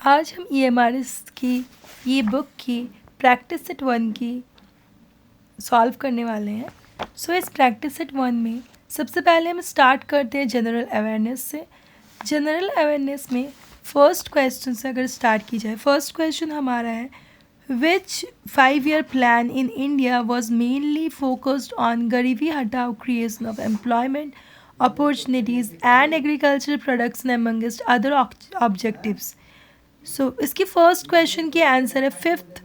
आज हम EMRS की ये बुक की प्रैक्टिस सेट 1 की सॉल्व करने वाले हैं। सो इस प्रैक्टिस सेट 1 में सबसे पहले हम स्टार्ट करते हैं जनरल अवेयरनेस से। जनरल अवेयरनेस में फर्स्ट क्वेश्चन से अगर स्टार्ट की जाए, फर्स्ट क्वेश्चन हमारा है which 5-year plan in India was mainly focused on गरीबी हटाओ creation of employment opportunities and agriculture products amongst other objectives. So इसकी फर्स्ट क्वेश्चन की आंसर है fifth.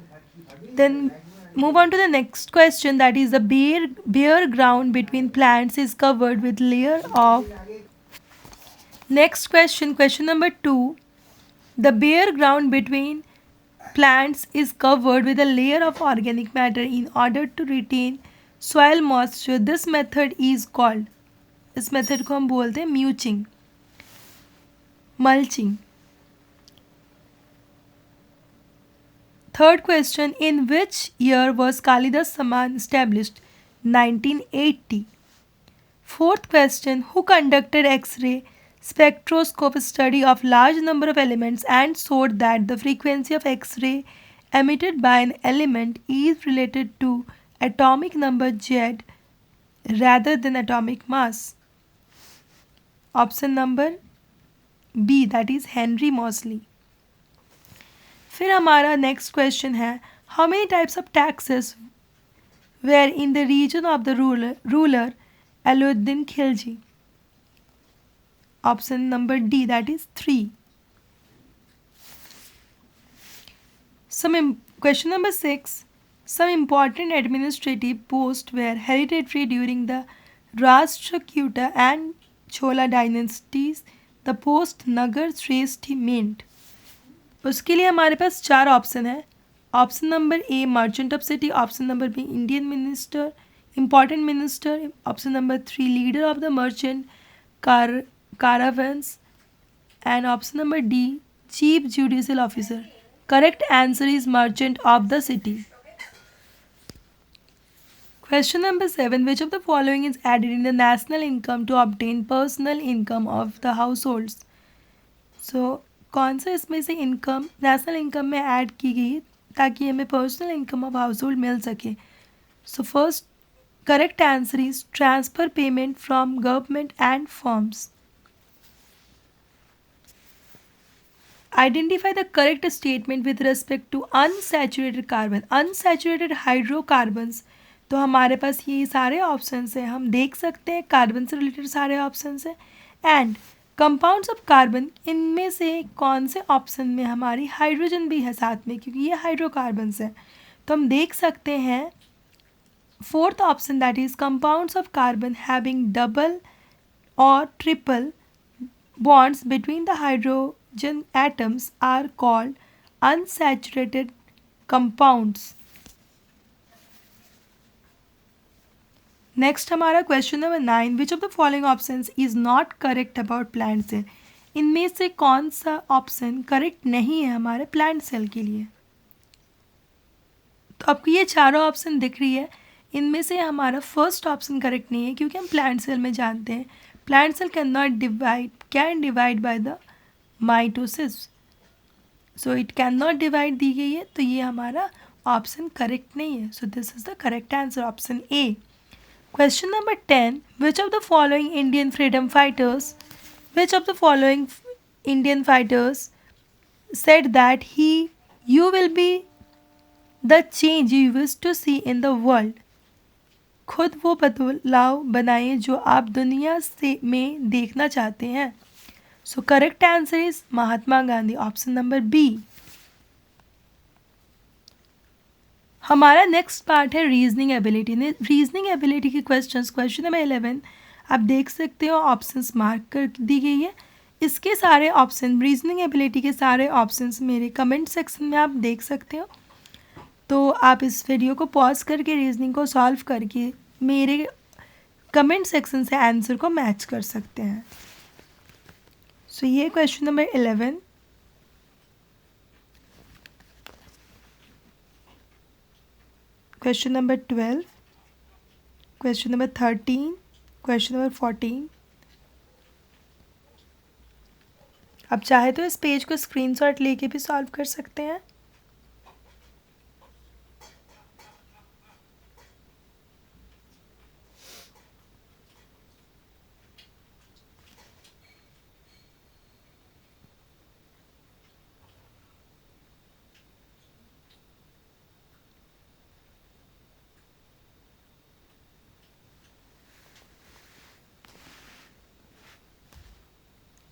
Then move on to the next question, that is the bare ground between plants is covered with layer of. Next question, question number 2, the bare ground between plants is covered with a layer of organic matter in order to retain soil moisture. This method is called, इस method को हम बोलते हैं म्यूचिंग, mulching. Third question, in which year was Kalidas Samman established? 1980. Fourth question, who conducted X-ray spectroscope study of large number of elements and showed that the frequency of X-ray emitted by an element is related to atomic number Z rather than atomic mass? Option number B, that is Henry Moseley. फिर हमारा next question है how many types of taxes were in the region of the ruler Alauddin Khilji? Option number D, that is 3. Question number 6, some important administrative posts were hereditary during the Rashtrakuta and Chola dynasties. The post Nagar Shrestha meant. उसके लिए हमारे पास 4 option है. Option number A merchant of city, option number B Indian minister, important minister, option number 3 leader of the merchant caravans, and option number D chief judicial officer. Correct answer is merchant of the city. Question number 7, which of the following is added in the national income to obtain personal income of the households? So कौन सा इसमें से income national income में add की गई ताकि हमें personal income of household मिल सके? So first correct answer is transfer payment from government and firms. Identify the correct statement with respect to unsaturated carbon. Unsaturated hydrocarbons, तो हमारे पास ये सारे ऑप्शंस हैं, हम देख सकते हैं कार्बन से रिलेटेड सारे ऑप्शंस हैं. एंड कंपाउंड्स ऑफ कार्बन, इनमें से कौन से ऑप्शन में हमारी हाइड्रोजन भी है साथ में, क्योंकि ये हाइड्रोकार्बन्स है. तो हम देख सकते हैं fourth option, that is compounds of carbon having double or triple bonds between the hydrogen atoms are called unsaturated compounds. Next हमारा question number 9, which of the following options is not correct about plant cell. इनमें से कौन सा option correct नहीं है हमारे plant cell के लिए? तो आपको ये चारों ऑप्शन दिख रही है, इनमें से हमारा फर्स्ट ऑप्शन करेक्ट नहीं है, क्योंकि हम प्लांट सेल में जानते हैं plant cell can divide by the mitosis. So it can not divide दी गई है, तो ये हमारा ऑप्शन करेक्ट नहीं है. So this is the correct answer, option A. Question number 10, which of the following Indian fighters said that you will be the change you wish to see in the world? खुद वो बदलाव बनाए जो आप दुनिया में देखना चाहते हैं. So correct answer is Mahatma Gandhi, option number B. हमारा नेक्स्ट पार्ट है रीजनिंग एबिलिटी. रीजनिंग एबिलिटी के क्वेश्चन नंबर 11 आप देख सकते हो, ऑप्शंस मार्क कर दी गई है. इसके सारे ऑप्शन, रीजनिंग एबिलिटी के सारे ऑप्शंस मेरे कमेंट सेक्शन में आप देख सकते हो. तो आप इस वीडियो को पॉज करके रीजनिंग को सॉल्व करके मेरे कमेंट सेक्शन से आंसर को मैच कर सकते हैं. सो ये question number 11. Question number 12, question number 13, question number 14. आप चाहे तो इस पेज को स्क्रीनशॉट लेके भी सॉल्व कर सकते हैं।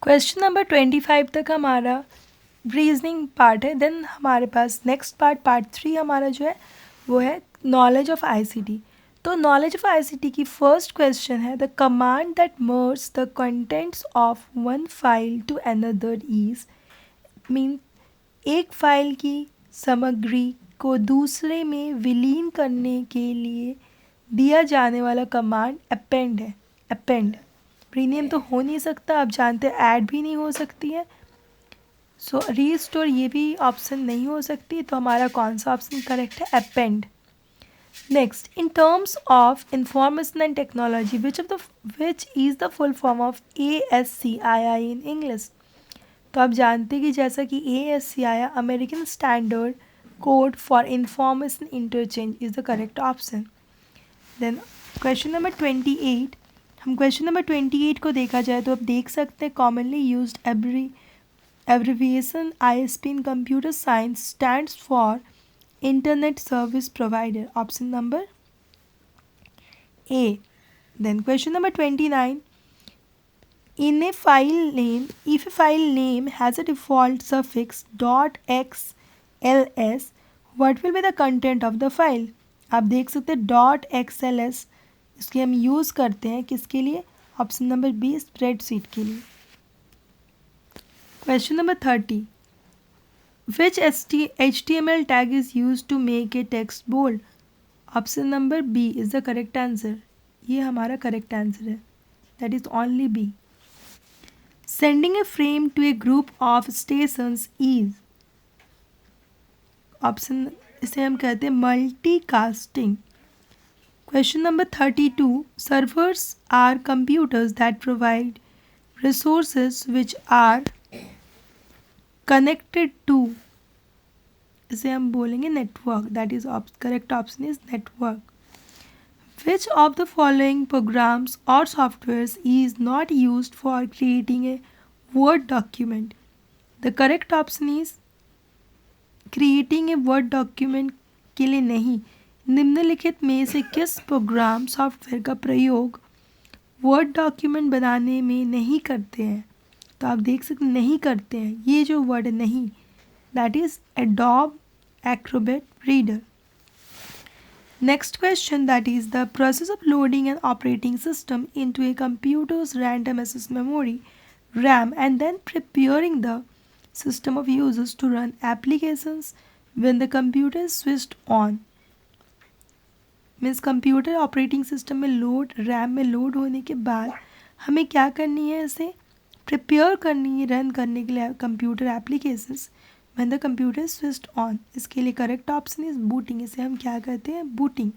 क्वेश्चन नंबर 25 तक हमारा रीजनिंग पार्ट है। देन हमारे पास नेक्स्ट पार्ट 3 हमारा जो है वो है नॉलेज ऑफ आईसीटी। तो नॉलेज ऑफ आईसीटी की फर्स्ट क्वेश्चन है the command that merge the contents of one file to another is mean एक फाइल की सामग्री को दूसरे में विलीन करने के लिए दिया जाने वाला कमांड अपेंड है। अपेंड प्रीनेम तो हो नहीं सकता, आप जानते हैं ऐड भी नहीं हो सकती है। सो रीस्टोर ये भी ऑप्शन नहीं हो सकती, तो हमारा कौन सा ऑप्शन करेक्ट है? Append. Next, in terms of information and technology which is the full form of ASCII in English. तो आप जानते हैं कि जैसा कि ASCII American standard code for information interchange is the correct option. Then question number 28, हम question number 28 को देखा जाए तो आप देख सकते हैं commonly used abbreviation ISP in computer science stands for Internet Service Provider. Option number A. Then question number 29. In a file name, if a file name has a default suffix .xls, what will be the content of the file? आप देख सकते हैं .xls इसके हम use करते हैं किसके लिए? ऑप्शन नंबर बी स्प्रेडशीट के लिए। Question number 30. Which HTML tag is used to make a text bold? Option number B is the correct answer. ये हमारा correct answer है. That is only B. Sending a frame to a group of stations is. Option इसे हम कहते हैं multicasting. Question number 32. Servers are computers that provide resources which are connected to, इसे हम बोलेंगे network. That is correct option is network. Which of the following programs or software is not use for creating a word document? The correct option is creating a word document के लिए नहीं। निम्नलिखित में से किस प्रोग्राम सॉफ्टवेयर का प्रयोग word document बनाने में नहीं करते हैं? तो आप देख सकते नहीं करते हैं, ये जो वर्ड नहीं, that is Adobe Acrobat reader. Next question, that is the process of loading an operating system into a computers random access memory RAM and then preparing the system of users to run applications when the computer is switched on. Means computer operating system में load, RAM में load होने के बाद हमें क्या करनी है? इसे प्रिपेयर करनी है रन करने के लिए computer applications when the computer switched on. इसके लिए करेक्ट ऑप्शन इज बूटिंग। इसे हम क्या कहते हैं? बूटिंग।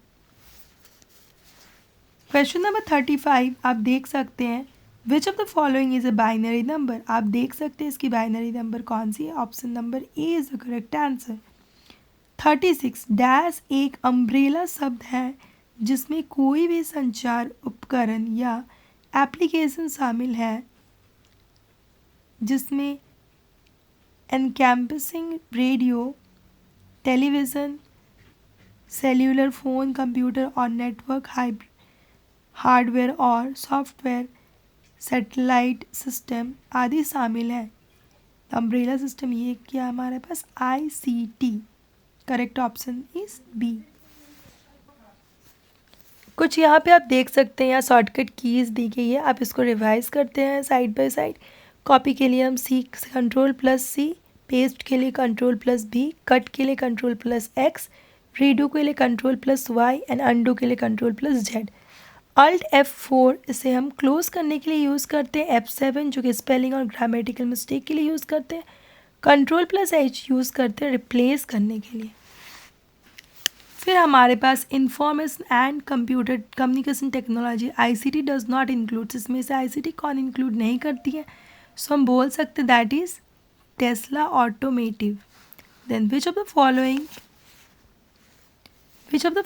क्वेश्चन नंबर 35 आप देख सकते हैं विच of the following is a binary number. आप देख सकते हैं इसकी बाइनरी नंबर कौन सी है? Option number A is the correct answer. 36 dash एक अम्ब्रेला शब्द है जिसमें कोई भी संचार उपकरण या एप्लीकेशन शामिल है जिसमें encompassing radio, television, cellular phone, computer और नेटवर्क हार्डवेयर और सॉफ्टवेयर, सैटेलाइट सिस्टम आदि शामिल है। अम्ब्रेला सिस्टम ये क्या हमारे पास? ICT। Correct option is B. कुछ यहाँ पे आप देख सकते हैं, यहाँ शॉर्टकट कीज़ दी गई है, आप इसको रिवाइज करते हैं साइड बाय साइड। कॉपी के लिए हम Ctrl+C, पेस्ट के लिए Ctrl+V, कट के लिए Ctrl+X, रीडू के लिए Ctrl+Y एंड अंडू के लिए Ctrl+Z। Alt F4 इसे हम क्लोज करने के लिए यूज़ करते हैं। F7 जो कि स्पेलिंग और ग्रामेटिकल मिस्टेक के लिए यूज़ करते हैं। Ctrl+H यूज़ करते हैं रिप्लेस करने के लिए। फिर हमारे पास information and computer communication technology ICT does not include, इसमें से ICT कौन इंक्लूड नहीं करती है? सो हम बोल सकते that is Tesla automotive. Then which of the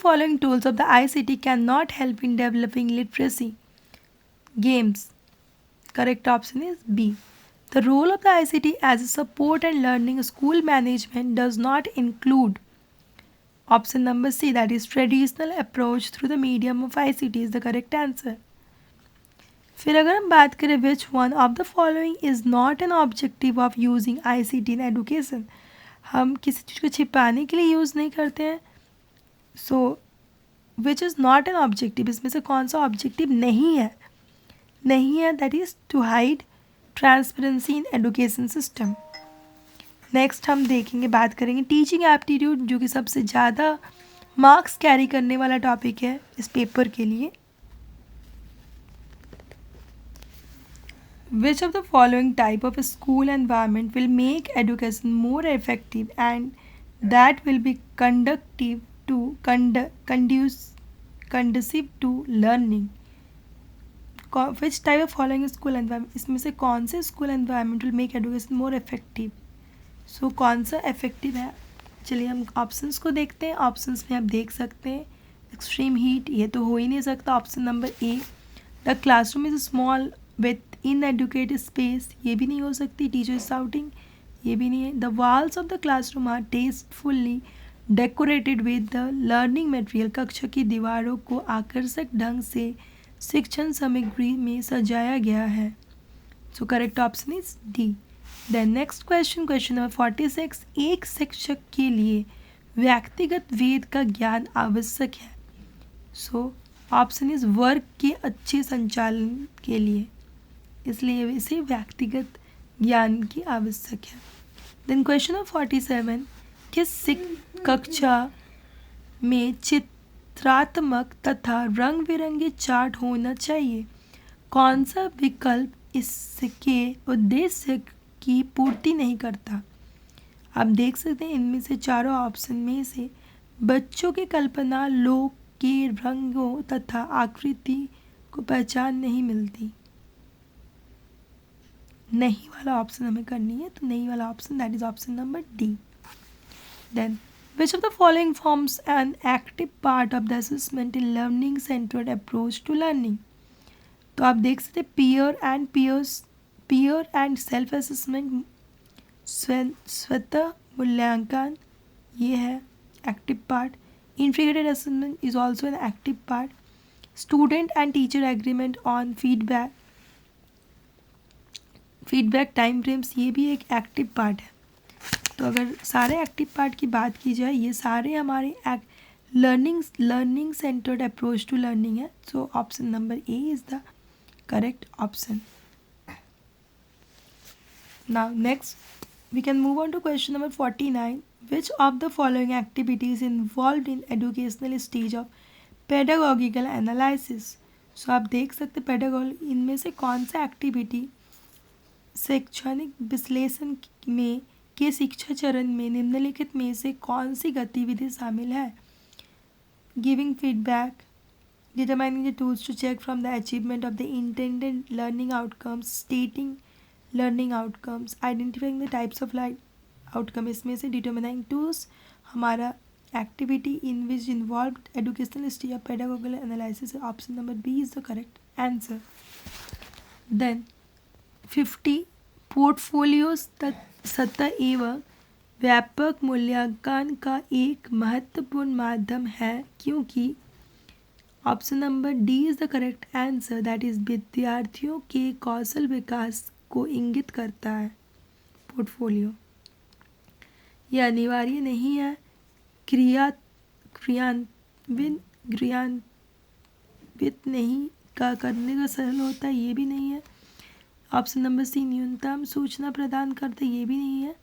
following tools of the ICT cannot help in developing literacy? Games. Correct option is B. The role of the ICT as a support and learning school management does not include option number C, that is traditional approach through the medium of ICT is the correct answer. फिर अगर हम बात करें विच one of the following is not an objective of using ICT in education, हम किसी चीज़ को छिपाने के लिए यूज़ नहीं करते हैं. So which is not an objective, इसमें से कौन सा ऑब्जेक्टिव नहीं है, that is to hide transparency in education system. Next हम देखेंगे, बात करेंगे टीचिंग एप्टीट्यूड, जो कि सबसे ज़्यादा मार्क्स कैरी करने वाला टॉपिक है इस पेपर के लिए. Which of the following type of school environment will make education more effective and that will be conducive to learning? Which type of following school environment, इसमें से कौन से school environment will make education more effective? So कौन सा effective है? चलिए हम options को देखते हैं. ऑप्शंस में आप देख सकते हैं एक्सट्रीम हीट, ये तो हो ही नहीं सकता. Option number A, the classroom is small with inadequate space, ये भी नहीं हो सकती. टीचर शाउटिंग, ये भी नहीं है. The walls of the classroom are tastefully decorated with the learning material, कक्षा की दीवारों को आकर्षक ढंग से शिक्षण सामग्री में सजाया गया है. So correct option is D. Then next question number 46, एक शिक्षक के लिए व्यक्तिगत वेद का ज्ञान आवश्यक है. सो ऑप्शन इज वर्क के अच्छे संचालन के लिए, इसलिए इसे व्यक्तिगत ज्ञान की आवश्यक है. देन क्वेश्चन नंबर 47, किस कक्षा में चित्रात्मक तथा रंग बिरंगे चार्ट होना चाहिए? कौन सा विकल्प इसके उद्देश्य की पूर्ति नहीं करता? आप देख सकते हैं इनमें से चारों ऑप्शन में से बच्चों की कल्पना लोक के रंगों तथा आकृति को पहचान नहीं मिलती. नहीं वाला ऑप्शन हमें करनी है, तो नहीं वाला option, that is option number D. Then which of the following forms an active part of the assessment in learning centred approach to learning? तो आप देख सकते हैं पीयर एंड सेल्फ असेसमेंट, स्वतः मूल्यांकन, ये है active part. Integrated assessment is also an active part. Student and teacher agreement on feedback time frames, ये भी एक एक्टिव पार्ट है. तो अगर सारे एक्टिव पार्ट की बात की जाए, ये सारे हमारे learning centred approach to learning है. So option number A is the correct option. Now next we can move on to question number 49. Which of the following activities involved in educational stage of pedagogical analysis? So आप देख सकते pedagogy, इनमें से कौन सा activity शैक्षणिक विश्लेषण में के शिक्षा चरण में निम्नलिखित में से कौन सी गतिविधि शामिल है? Giving feedback, determining the tools to check from the achievement of the intended learning outcomes, stating learning outcomes, identifying the types of outcome. इसमें से डिटरमाइनिंग टूल्स हमारा activity in which involved educational stage of pedagogical analysis. Option number B is the correct answer. Then 50, portfolio सतह एवं व्यापक मूल्यांकन का एक महत्वपूर्ण माध्यम है क्योंकि option number D is the correct answer, that is विद्यार्थियों के कौशल विकास को इंगित करता है. पोर्टफोलियो यह अनिवार्य नहीं है, क्रियान्वित नहीं का करने का सरल होता है, ये भी नहीं है. ऑप्शन नंबर सी, न्यूनतम सूचना प्रदान करते, ये भी नहीं है.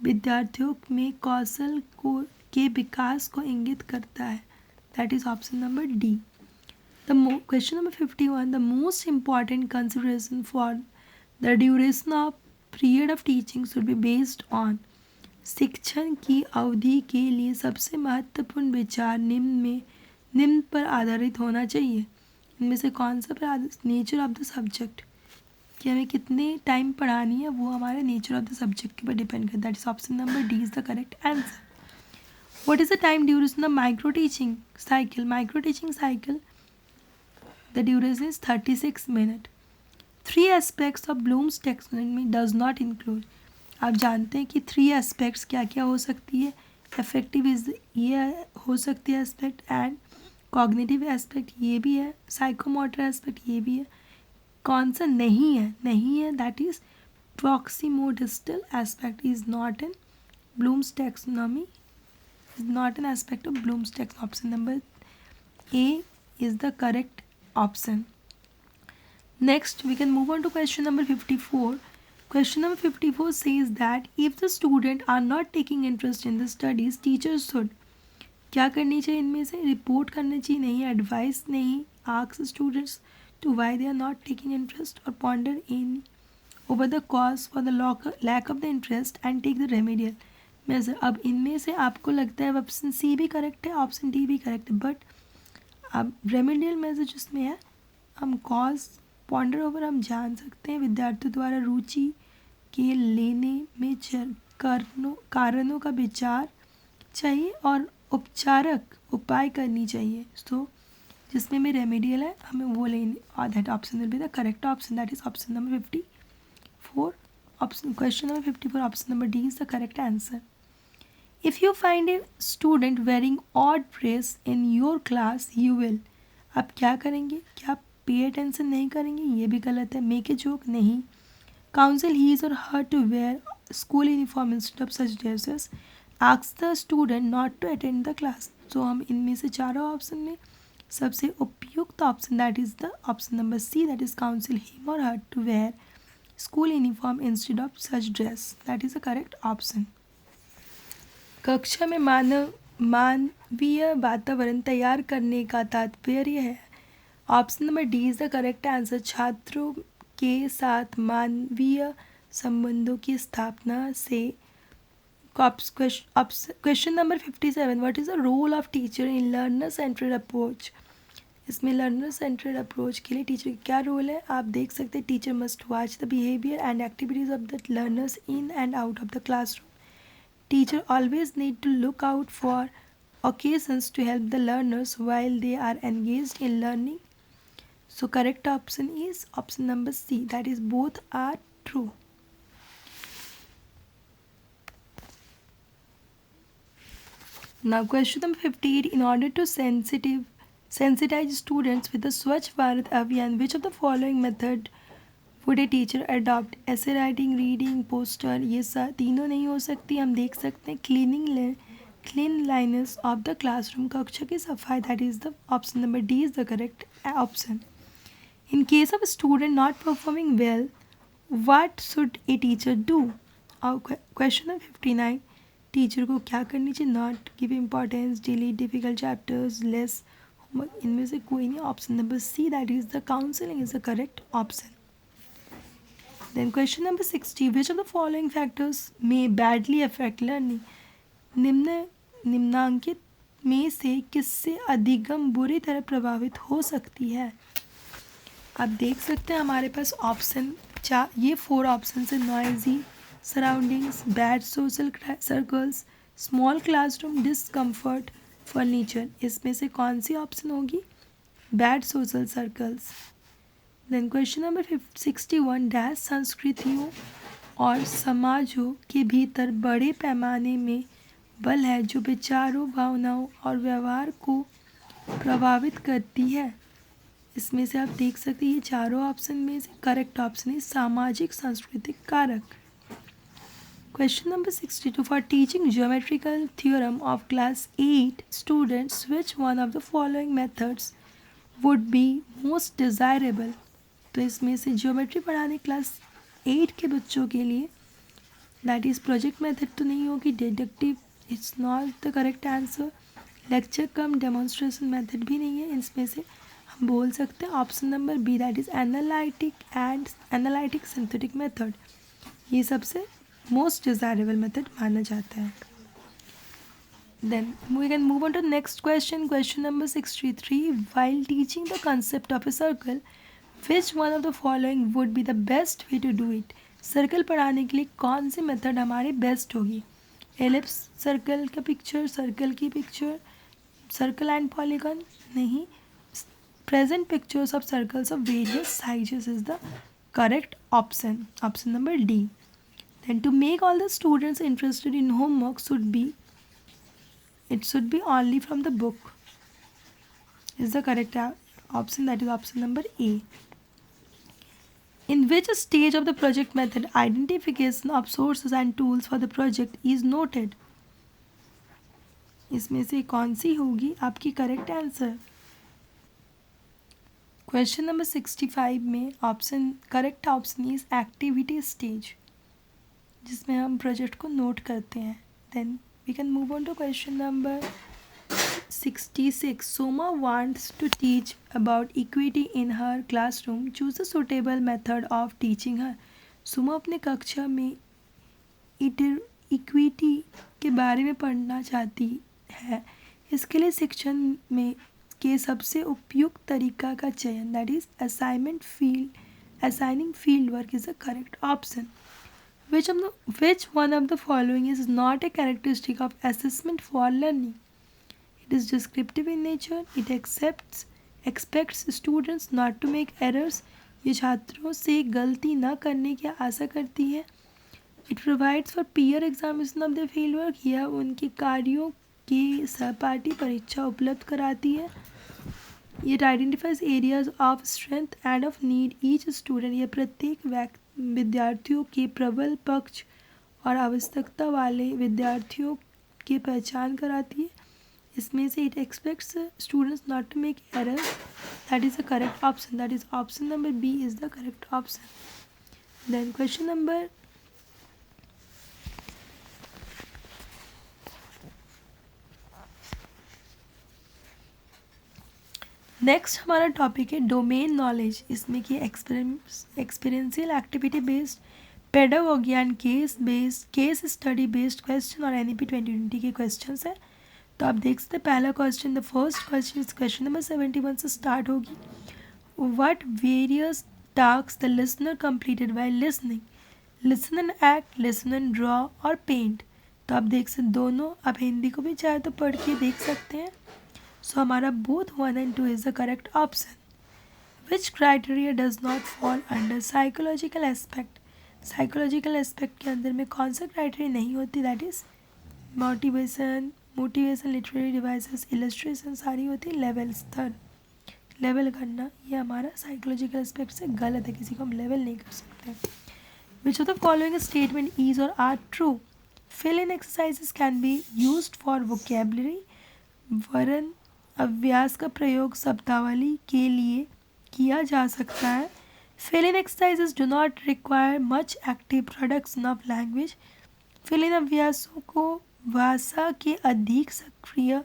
विद्यार्थियों में कौशल के विकास को इंगित करता है, that is option number D. Question number 51, the most important consideration for the duration of period of teaching should be based on. शिक्षण की अवधि के लिए सबसे महत्वपूर्ण विचार निम्न पर आधारित होना चाहिए. इनमें से कौन सा नेचर ऑफ द सब्जेक्ट, कि हमें कितने टाइम पढ़ानी है वो हमारे नेचर ऑफ द सब्जेक्ट के ऊपर डिपेंड करता है. That is option number D is the correct answer. What is the time duration of micro teaching cycle? Micro teaching cycle, the duration is 36 minutes. Three aspects of Bloom's taxonomy does not include. आप जानते हैं कि 3 aspects क्या क्या हो सकती है. Affective is ये हो सकती है aspect, and cognitive aspect ये भी है, psychomotor aspect ये भी है. कौन सा नहीं है that is proximodistal aspect is not in Bloom's taxonomy, is not an aspect of Bloom's taxonomy. Option number A is the correct option. Next, we can move on to question number 54. Question number 54 says that if the student are not taking interest in the studies, teachers should क्या करनी चाहिए इनमें से? Report करनी चाहिए नहीं, advice नहीं, ask students to why they are not taking interest, or ponder in over the cause for the lack of the interest and take the remedial measure. अब इनमें से आपको लगता है ऑप्शन सी भी करेक्ट है, ऑप्शन डी भी correct है, बट अब रेमेडियल मेजर जिसमें है हम कॉज पॉन्डर ओवर हम जान सकते हैं विद्यार्थियों द्वारा रुचि के लेने में कारणों का विचार चाहिए और उपचारक उपाय करनी चाहिए. सो जिसमें में रेमेडियल है हमें वो लेनी, और that option will be the correct option. That is option number 54. Option question number 54 option number D is the correct answer. If you find a student wearing odd dress in your class you will. आप क्या करेंगे? क्या pay attention नहीं करेंगे? ये भी गलत है. मेक ए जोक नहीं. Counsel his or her to wear school uniform instead of such dresses. Ask the student not to attend the class. तो हम इनमें से चारों ऑप्शन में सबसे उपयुक्त option that is the option number C, that is counsel him or her to wear school uniform instead of such dress. That is the correct option. कक्षा में मानवीय वातावरण तैयार करने का तात्पर्य है. Option number D is the correct answer. छात्रों के साथ मानवीय संबंधों की स्थापना से. Question number 57. What is the role of teacher in learner centred approach? इसमें लर्नर सेंट्रेड अप्रोच के लिए टीचर का क्या रोल है? आप देख सकते हैं teacher must watch the behaviour and activities of the learners in and out of the classroom. Teacher always need to look out for occasions to help the learners while they are engaged in learning. So correct option is option number C, that is both are true. Now question number 58. In order to sensitize students with the Swachh Bharat Abhiyan, which of the following method would a teacher adopt? Essay writing, reading, poster, ये तीनों नहीं हो सकती. हम देख सकते हैं cleanliness of the classroom, कक्षा की सफाई. That is the option number D is the correct option. In case of a student not performing well, what should a teacher do? Question number 59. Teacher को क्या करनी चाहिए? Not give importance, delete difficult chapters, less homework. इनमें से कोई नहीं. Option number C, that is the counselling is the correct option. Then question number 60. Which of the following factors may badly affect learning? निम्नांकित में से किससे अधिगम बुरी तरह प्रभावित हो सकती है? आप देख सकते हैं हमारे पास ऑप्शन ये 4 ऑप्शन है. Noisy surroundings, bad social circles, small classroom, discomfort, furniture. इसमें से कौन सी ऑप्शन होगी? Bad social circles. Then question number 61. Dash संस्कृतियों और समाजों के भीतर बड़े पैमाने में बल है जो विचारों, भावनाओं और व्यवहार को प्रभावित करती है. इसमें से आप देख सकते हैं ये चारों ऑप्शन में से करेक्ट ऑप्शन है सामाजिक सांस्कृतिक कारक. Question number 62. For teaching geometrical theorem of class 8 students, which one of the following methods would be most desirable? तो इसमें से ज्योमेट्री पढ़ाने क्लास 8 के बच्चों के लिए दैट इज़ प्रोजेक्ट मेथड तो नहीं होगी. Deductive it's not the correct answer. Lecture cum demonstration method भी नहीं है. इसमें से हम बोल सकते हैं option number B, that is analytic synthetic method. ये सबसे मोस्ट डिज़ायरेबल मेथड माना जाता है. Then we can move on to next question. Question number 63. While teaching the concept of a circle, which one of the following would be the best way to do it? Circle बनाने के लिए कौन सी method हमारी best होगी? Ellipse circle का picture, circle की picture, circle and polygon? नहीं, present pictures of circles of various sizes is the correct option. Option number D. Then to make all the students interested in homework it should be only from the book is the correct option, that is option number A. In which stage of the project method identification of sources and tools for the project is noted? इसमें से कौन सी होगी आपकी correct answer? Question number 65 में option correct option is activity stage, जिसमें हम project को note करते हैं. Then we can move on to question number 66. Soma wants to teach about equity in her classroom. Choose a suitable method of teaching her. सुमा अपने कक्षा में equity के बारे में पढ़ना चाहती है. इसके लिए शिक्षण में के सबसे उपयुक्त तरीका का चयन, that is assigning field work is the correct option. Which one of the following is not a characteristic of assessment for learning? It is descriptive in nature. It expects students not to make errors. ये छात्रों से गलती न करने की आशा करती है. It provides for peer examination of their fieldwork. यह उनके कार्यों की सहपाठी परीक्षा उपलब्ध कराती है. It identifies areas of strength and of need each student. यह प्रत्येक विद्यार्थियों के प्रबल पक्ष और आवश्यकता वाले विद्यार्थियों की पहचान कराती है. इसमें से it expects students not to make errors. That is the correct option. That is option number B is the correct option. Then question number next हमारा टॉपिक है डोमेन नॉलेज. इसमें कि experiential activity based, pedagogy and case study based question और NEP 2020 के questions हैं. तो आप देख सकते हैं पहला question, the first question is question number 71 से स्टार्ट होगी. What various task the listener completed while listening? Listen and act, listen and draw और पेंट. तो आप देख सकते दोनों, आप हिंदी को भी चाहे तो पढ़ के देख सकते हैं. सो हमारा both 1 and 2 is the correct option. Which criteria does not fall under psychological aspect? Psychological aspect के अंदर में कौन सा क्राइटेरिया नहीं होती? That is motivation, literary devices, illustration सारी होती है. लेवल स्तर, लेवल करना, ये हमारा साइकोलॉजिकल एस्पेक्ट से गलत है, किसी को हम लेवल नहीं कर सकते. Which of the following statement is or are true? Fill in exercises can be used for vocabulary. वरन अभ्यास का प्रयोग शब्दावली के लिए किया जा सकता है. Fill in exercises do not require much active production of language. Fill in अभ्यासों को भाषा के अधिक सक्रिय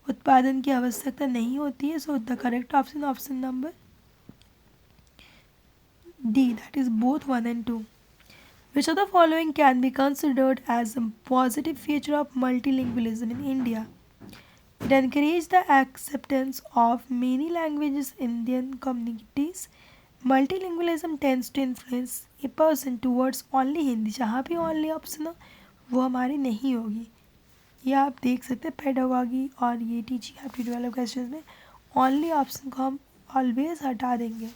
उत्पादन की आवश्यकता नहीं होती है. So the correct option option number D, that is both 1 and 2. Which of the following can be considered as a positive feature of multilingualism in India? It encourages the acceptance of many languages in Indian communities. Multilingualism tends to influence a person towards only Hindi. जहाँ भी only option हो वो हमारी नहीं होगी. ये आप देख सकते हैं पेडागोगी और ये टीचिंग एप्टीट्यूड वाले क्वेश्चन में only ऑप्शन को हम ऑलवेज हटा देंगे.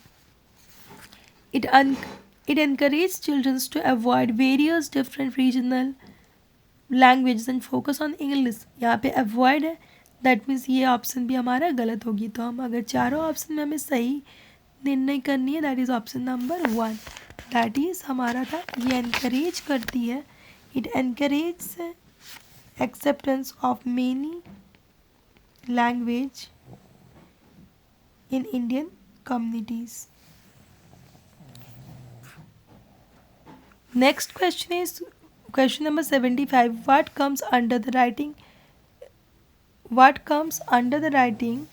It encourages children to avoid various different regional languages and focus on English. यहाँ पे avoid है, दैट मीन्स ये ऑप्शन भी हमारा गलत होगी. तो हम अगर चारों ऑप्शन में हमें सही निर्णय करनी है, that is option number 1. That is हमारा था ये एनकरेज करती है. It encourage acceptance of many language in Indian communities. Next question is question number 75. What comes under the writing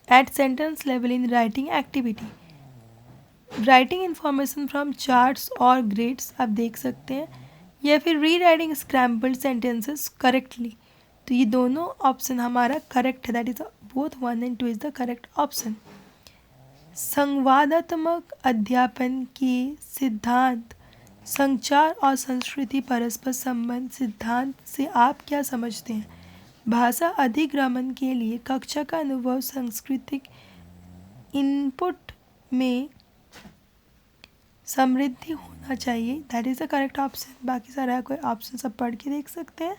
at sentence level in writing activity? Writing information from charts और grades आप देख सकते हैं, या फिर री राइटिंग स्क्रैम्बल्ड सेंटेंसेस करेक्टली. तो ये दोनों ऑप्शन हमारा करेक्ट है. That is both 1 and 2 is the correct option. संवादात्मक अध्यापन के सिद्धांत संचार और संस्कृति परस्पर संबंध सिद्धांत से आप क्या समझते हैं? भाषा अधिग्रहण के लिए कक्षा का अनुभव सांस्कृतिक इनपुट में समृद्धि होना चाहिए। That is the correct option. बाकी सारा कोई ऑप्शन सब पढ़ के देख सकते हैं।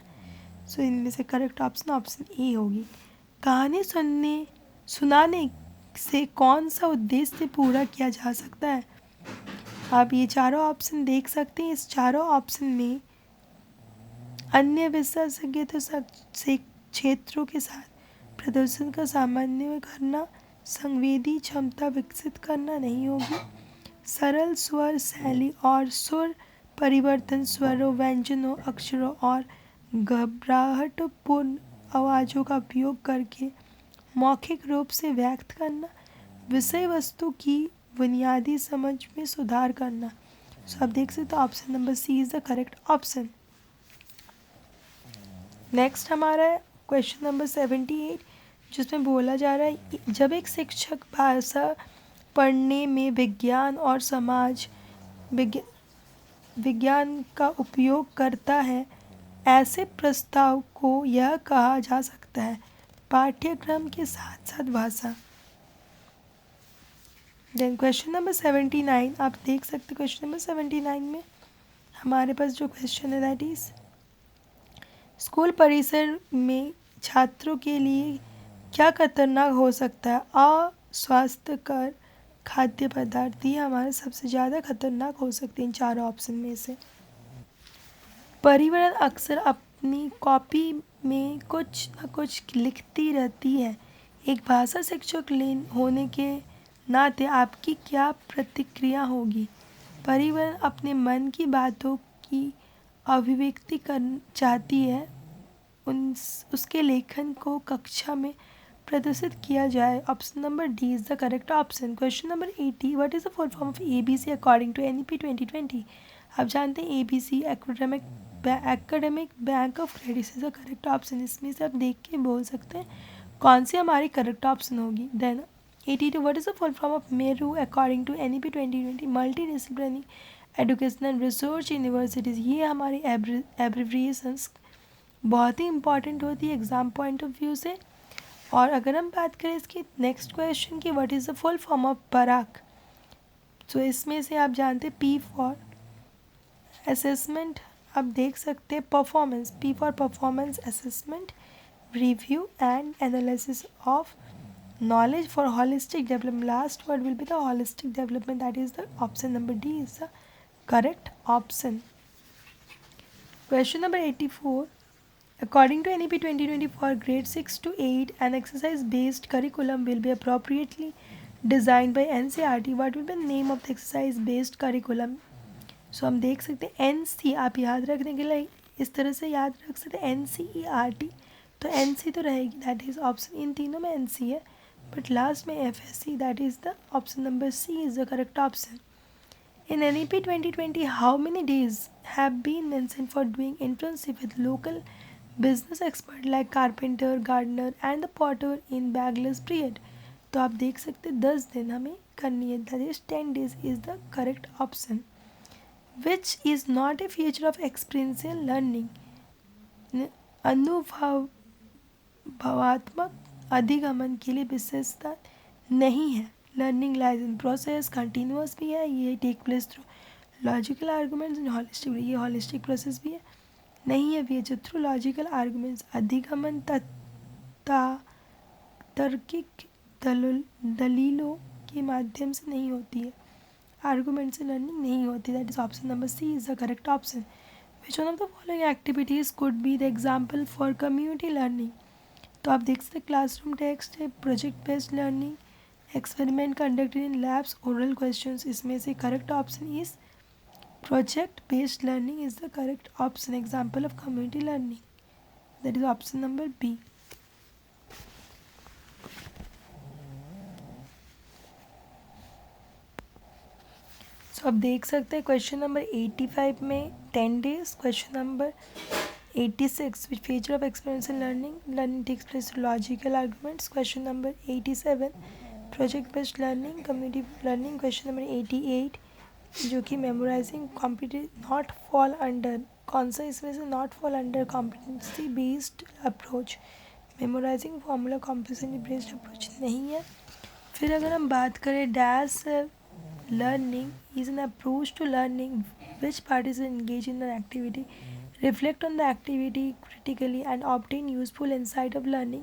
सो इनमें से करेक्ट ऑप्शन ए होगी। कहानी सुनाने से कौन सा उद्देश्य पूरा किया जा सकता है? आप ये चारों ऑप्शन देख सकते हैं। इस चारों ऑप्शन में अन्य विशेषज्ञता से क्षेत्रों के साथ प्रदर्शन का सामान्य करना, संवेदी क्षमता विकसित करना नहीं होगी। सरल स्वर शैली और सुर परिवर्तन, स्वरों, व्यंजनों, अक्षरों और घबराहटपूर्ण आवाज़ों का उपयोग करके मौखिक रूप से व्यक्त करना, विषय वस्तु की बुनियादी समझ में सुधार करना। सो आप देख सकते हो option number C is the correct option. Next हमारा है क्वेश्चन नंबर 78, जिसमें बोला जा रहा है जब एक शिक्षक भाषा पढ़ने में विज्ञान और समाज विज्ञान का उपयोग करता है, ऐसे प्रस्ताव को यह कहा जा सकता है पाठ्यक्रम के साथ साथ भाषा। देन क्वेश्चन नंबर 79 आप देख सकते क्वेश्चन नंबर 79 में हमारे पास जो क्वेश्चन है दैट इज स्कूल परिसर में छात्रों के लिए क्या खतरनाक हो सकता है? अस्वास्थ्यकर खाद्य पदार्थ, ये हमारे सबसे ज़्यादा खतरनाक हो सकते हैं इन चारों ऑप्शन में से। परिवरण अक्सर अपनी कॉपी में कुछ न कुछ लिखती रहती है। एक भाषा शिक्षक होने के नाते आपकी क्या प्रतिक्रिया होगी? परिवरण अपने मन की बातों की अभिव्यक्ति कर चाहती है, उसके लेखन को कक्षा में प्रदर्शित किया जाए। Option number D is the correct option. Question number 80 what is the full form of ABC according to NEP 2020? आप जानते हैं ABC academic bank of credit is the correct option. इसमें से आप देख के बोल सकते हैं कौन सी हमारी करेक्ट ऑप्शन होगी। Then 82 what is the full form of MERU according to NEP 2020? Multidisciplinary educational research universities. ये हमारी एब्रिविएशंस बहुत ही इंपॉर्टेंट होती है एग्ज़ाम पॉइंट ऑफ व्यू से। और अगर हम बात करें इसकी नेक्स्ट क्वेश्चन की what is the full form of PARAKH, तो इसमें से आप जानते हैं P फॉर असेसमेंट, आप देख सकते हैं performance, P for performance assessment, review and analysis of knowledge for holistic development. Last word will be the holistic development, that is the option number D is the correct option. Question number 84, according to NEP 2020 for grade 6 to 8 an exercise based curriculum will be appropriately designed by NCERT. What will be the name of the exercise based curriculum? So हम देख सकते हैं NC, आप याद रखने के लिए इस तरह से याद रख सकते हैं NCERT, तो NC तो रहेगी, दैट इज ऑप्शन, इन तीनों में NC है बट लास्ट में FSC, that is the option number C is the correct option. In NEP 2020, how many days have been mentioned for doing internship with local business expert like carpenter, gardener and the potter in bagless period? तो आप देख सकते 10 दिन हमें करनी है, that is 10 days is the correct option. Which is not a feature of experiential learning? अनुभवात्मक अधिगमन के लिए विशेषता नहीं है. Learning lies in process, continuous भी है, ये take place through logical arguments and holistic, ये हॉलिस्टिक प्रोसेस भी है, नहीं है भी थ्रू लॉजिकल आर्गूमेंट्स. अधिगमन तार्किक दलीलों के माध्यम से नहीं होती है, आर्गूमेंट से लर्निंग नहीं होती. That is option number C is the correct option. Which one of the following activities could be the example for community learning? तो आप देख सकते क्लासरूम टेक्स्ट है, project based learning, experiment conducted in labs, oral questions. इसमें से correct option is project based learning is the correct option, example of community learning. That is option number B. सो आप देख सकते हैं क्वेश्चन नंबर 85 में 10 days, question number 86 which feature of experiential learning takes place through logical arguments, question number 87 project based learning, community learning. Question number 88 जो कि memorising competence not fall under, कौन सा इसमें से not fall under competency based approach? Memorising formula competency based approach नहीं है। फिर अगर हम बात करें dash learning is an approach to learning which participant engage in an activity, reflect on the activity critically and obtain useful insight of learning.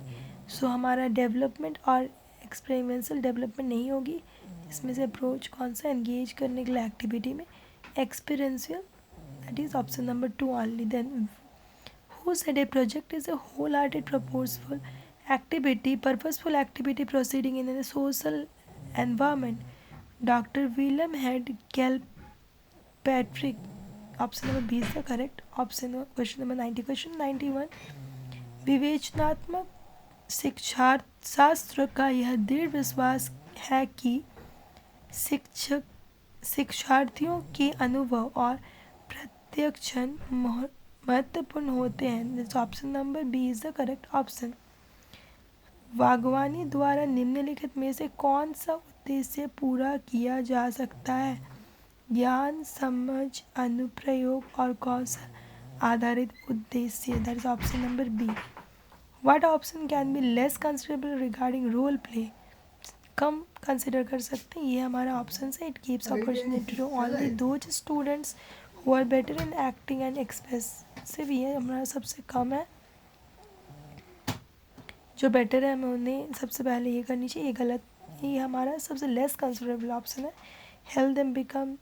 So हमारा development और experimental development नहीं होगी। इसमें से अप्रोच कौन सा? एंगेज करने के लिए एक्टिविटी में experiential, that is option number 2 only. Then who said a project is a wholehearted purposeful activity, purposeful activity proceeding in a social environment? Dr. William Head Kilpatrick. Option number B is the correct option. Question number 90. Question 91. विवेचनात्मक शिक्षाशास्त्र का यह दृढ़ विश्वास है कि शिक्षार्थियों के अनुभव और प्रत्यक्षण महत्वपूर्ण होते हैं। Option number B is the correct option. बागवानी द्वारा निम्नलिखित में से कौन सा उद्देश्य पूरा किया जा सकता है? ज्ञान, समझ, अनुप्रयोग और कौशल आधारित उद्देश्य, that is option number B. What option can be less considerable regarding role play? कम कंसिडर कर सकते हैं, ये हमारा ऑप्शन है। It gives opportunity to only those students who are better in acting and expressive, ये हमारा सबसे कम है। जो बेटर है हमें उन्हें सबसे पहले ये करनी चाहिए, ये गलत, ये हमारा सबसे लेस कंसिडरेबल ऑप्शन है। Help them become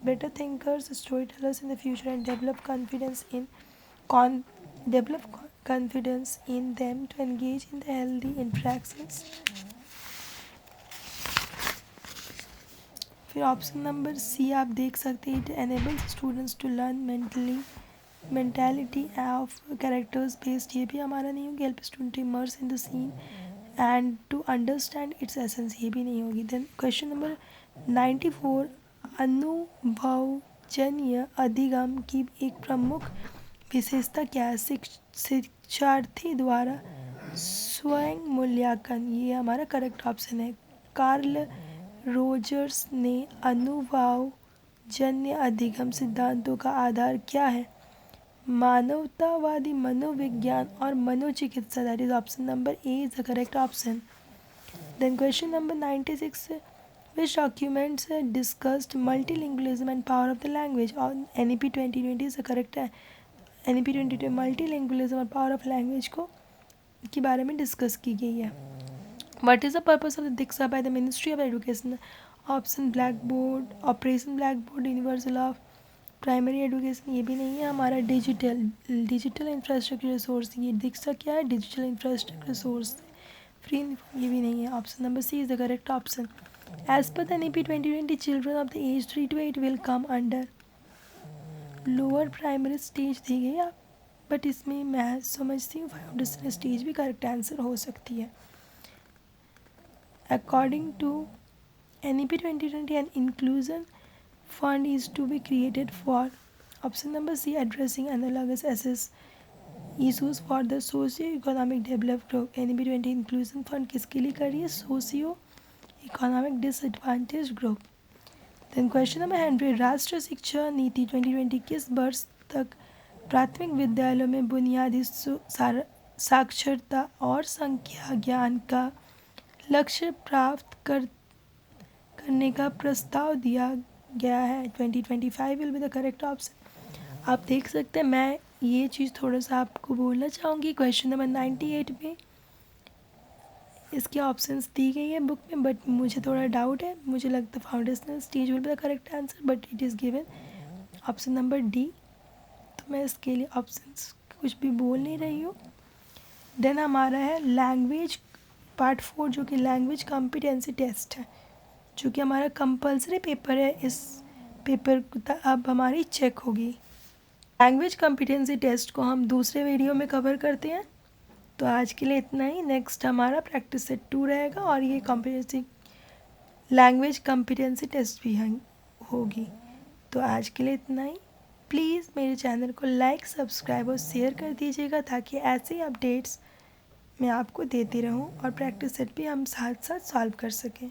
better thinkers, story tellers in the future and develop confidence in them to engage in the healthy interactions. फिर ऑप्शन नंबर सी आप देख सकते हैं, it enables students to learn mentality of characters based, ये भी हमारा नहीं होगी। Help student to immerse in the scene and to understand its essence, ये भी नहीं होगी। देन क्वेश्चन नंबर 94, अनुभवजन्य अधिगम की एक प्रमुख विशेषता क्या है? शिक्षार्थी द्वारा स्वयं मूल्यांकन, ये हमारा करेक्ट ऑप्शन है। कार्ल रोजर्स ने अनुभवजन्य अधिगम सिद्धांतों का आधार क्या है? मानवतावादी मनोविज्ञान और मनोचिकित्सा, that is option number A is the correct option. Then question number 96, which documents discussed multilingualism and power of the language? On NEP 2020 is the correct है। NEP 2020 मल्टीलिंगुअलिज्म और पावर ऑफ लैंग्वेज को के बारे में discuss की गई है। What is the purpose of the Diksha by the ministry of education? Option black board, operation black board, universal of primary education, ये भी नहीं है हमारा। डिजिटल इंफ्रास्ट्रक्चर रिसोर्स, ये दीक्षा क्या है? डिजिटल इंफ्रास्ट्रक्चर रिसोर्स फ्री, ये भी नहीं है। Option number C is the correct option. As per the NEP 2020 children of the age 3 to 8 will come under lower primary stage दी गई है, बट इसमें मैं समझती हूँ फाउंडेशन स्टेज भी करेक्ट आंसर हो सकती है। According to NEP 2020 an inclusion fund is to be created for, option number C, addressing analogous access issues for the socio economic develop group. NEP 20 inclusion fund किसके लिए कर रही है? Socio economic disadvantage group. Then question number 100, राष्ट्रीय शिक्षा नीति 2020 किस वर्ष तक प्राथमिक विद्यालयों में बुनियादी साक्षरता और संख्या ज्ञान का लक्ष्य प्राप्त करने का प्रस्ताव दिया गया है? 2025 will be the correct option. आप देख सकते हैं, मैं ये चीज़ थोड़ा सा आपको बोलना चाहूँगी। क्वेश्चन नंबर 98 में इसके ऑप्शंस दी गई है बुक में, बट मुझे थोड़ा डाउट है, मुझे लगता है foundational stage will be the correct answer, but it is given option number D, तो मैं इसके लिए ऑप्शंस कुछ भी बोल नहीं रही हूँ। देन हमारा है लैंग्वेज पार्ट 4 जो कि लैंग्वेज कॉम्पिटेंसी टेस्ट है, जो कि हमारा कंपलसरी पेपर है। इस पेपर अब हमारी चेक होगी। लैंग्वेज कॉम्पिटेंसी टेस्ट को हम दूसरे वीडियो में कवर करते हैं, तो आज के लिए इतना ही। नेक्स्ट हमारा प्रैक्टिस सेट 2 रहेगा और ये कॉम्पिटेंसी लैंग्वेज कॉम्पिटेंसी टेस्ट भी होगी। तो आज के लिए इतना ही। प्लीज़ मेरे चैनल को लाइक, सब्सक्राइब और शेयर कर दीजिएगा ताकि ऐसे ही अपडेट्स मैं आपको देती रहूं और प्रैक्टिस सेट भी हम साथ साथ सॉल्व कर सकें।